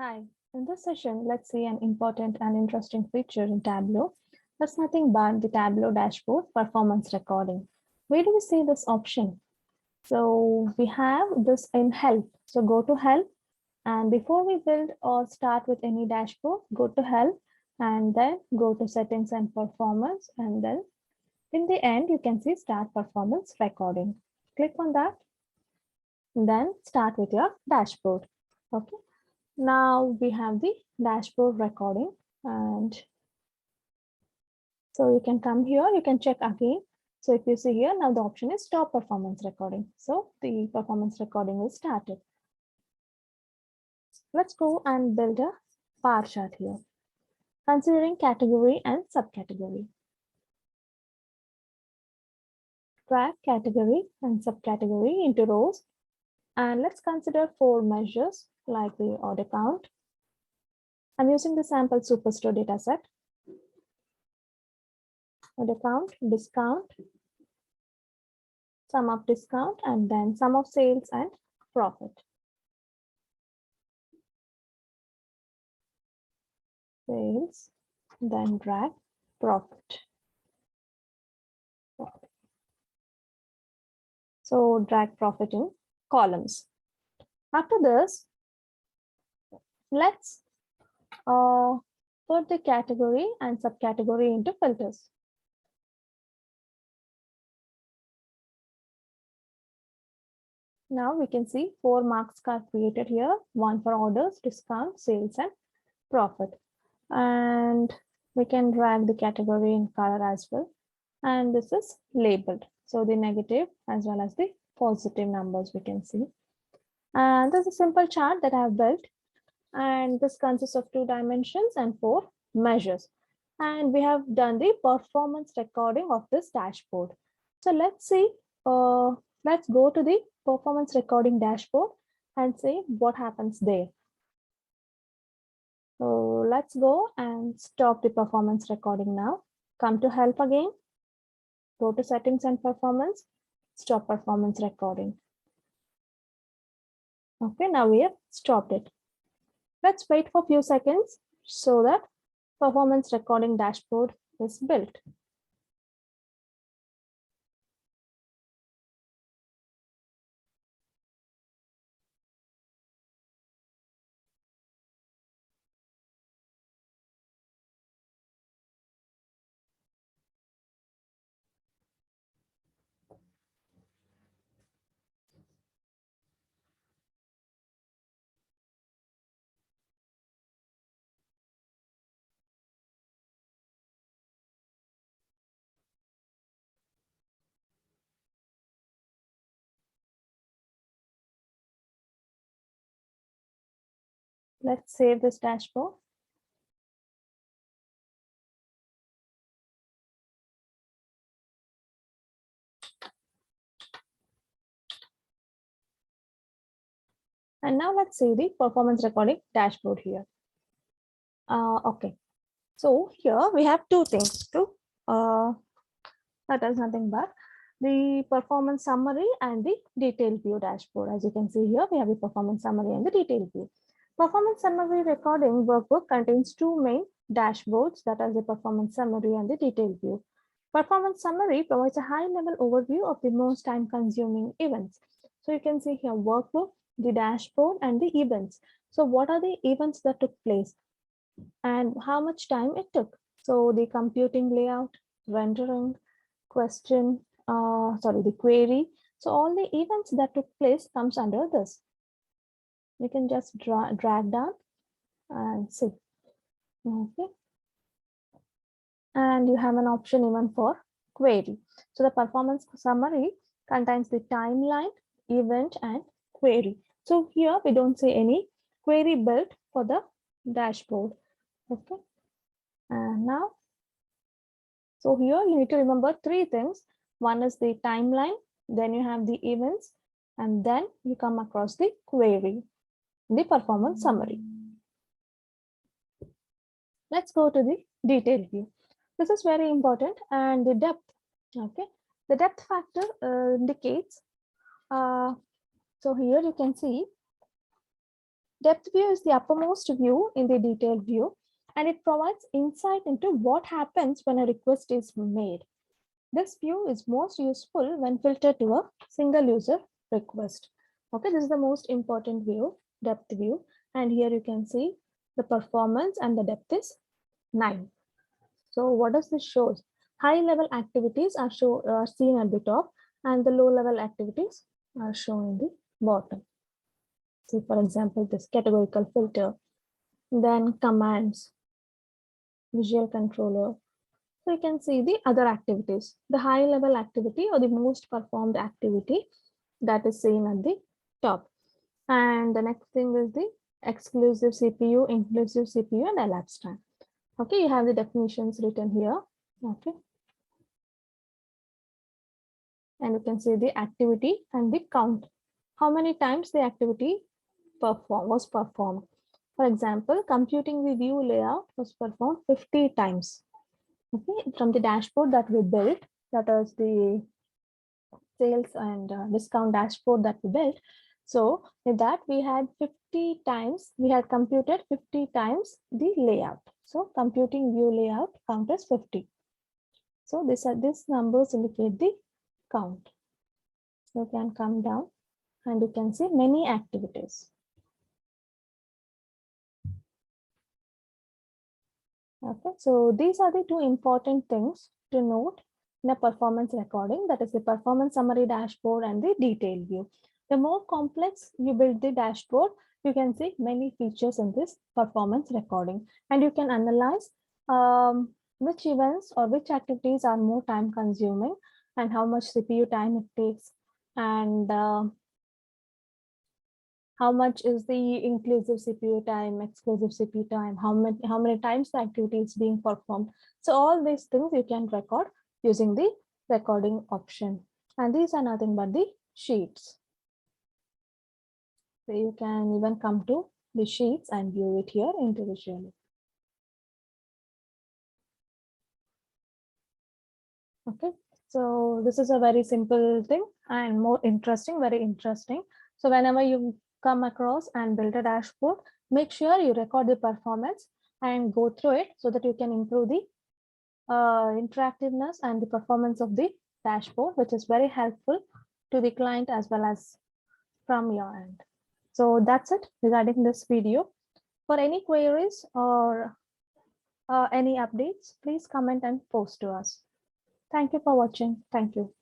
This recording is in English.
Hi, in this session, let's see an important and interesting feature in Tableau. That's nothing but the Tableau dashboard performance recording. Where do we see this option? So we have this in help. So go to help, and before we build or start with any dashboard, go to help and then go to settings and performance. And then in the end, you can see start performance recording. Click on that. Then start with your dashboard. Okay. Now we have the dashboard recording, and so you can come here, you can check again. So if you see here, now the option is stop performance recording. So the performance recording is started. Let's go and build a bar chart here, considering category and subcategory. Drag category and subcategory into rows. And let's consider 4 measures like the order count. I'm using the sample Superstore dataset. Order count, discount, sum of discount, and then sum of sales and profit. Sales, then drag profit. So drag profit in columns. After this, let's put the category and subcategory into filters. Now we can see 4 marks are created here, one for orders, discount, sales, and profit. And we can drag the category in color as well. And this is labeled. So the negative as well as the positive numbers we can see. And this is a simple chart that I have built. And this consists of 2 dimensions and 4 measures. And we have done the performance recording of this dashboard. So let's see, let's go to the performance recording dashboard and see what happens there. So let's go and stop the performance recording now. Come to help again. Go to settings and performance, stop performance recording. Okay, now we have stopped it. Let's wait for a few seconds so that performance recording dashboard is built. Let's save this dashboard. And now let's see the performance recording dashboard here. Okay, so here we have 2 things to that is nothing but the performance summary and the detailed view dashboard. As you can see here, we have the performance summary and the detailed view. Performance summary recording workbook contains 2 main dashboards, that is the performance summary and the detailed view. Performance summary provides a high-level overview of the most time-consuming events. So you can see here workbook, the dashboard, and the events. So what are the events that took place and how much time it took? So the computing layout, rendering, the query. So all the events that took place comes under this. You can just drag down and see. Okay. And you have an option even for query. So the performance summary contains the timeline, event, and query. So here we don't see any query built for the dashboard. Okay. And now, so here you need to remember 3 things. One is the timeline, then you have the events, and then you come across the query, the performance summary. Let's go to the detailed view. This is very important, and the depth. Okay, the depth factor indicates. So here you can see Depth view is the uppermost view in the detailed view, and it provides insight into what happens when a request is made. This view is most useful when filtered to a single user request. Okay, this is the most important view, depth view. And here you can see the performance and the depth is 9. So what does this show? High level activities are seen at the top and the low level activities are shown in the bottom. So for example, this categorical filter, then commands, visual controller. So you can see the other activities, the high level activity or the most performed activity that is seen at the top. And the next thing is the exclusive CPU, inclusive CPU, and elapsed time. Okay, you have the definitions written here. Okay. And you can see the activity and the count. How many times the activity was performed. For example, computing the view layout was performed 50 times. Okay, from the dashboard that we built, that is the sales and discount dashboard that we built. So with that, we had 50 times, we had computed 50 times the layout. So computing view layout count as 50. So these numbers indicate the count. So you can come down and you can see many activities. Okay, so these are the two important things to note in a performance recording, that is the performance summary dashboard and the detailed view. The more complex you build the dashboard, you can see many features in this performance recording, and you can analyze which events or which activities are more time consuming and how much CPU time it takes, and how much is the inclusive CPU time, exclusive CPU time, how many times the activity is being performed. So all these things you can record using the recording option. And these are nothing but the sheets. So you can even come to the sheets and view it here individually. Okay, so this is a very simple thing and more interesting, very interesting. So whenever you come across and build a dashboard, make sure you record the performance and go through it so that you can improve the interactiveness and the performance of the dashboard, which is very helpful to the client as well as from your end. So that's it regarding this video. For any queries or any updates, please comment and post to us. Thank you for watching. Thank you.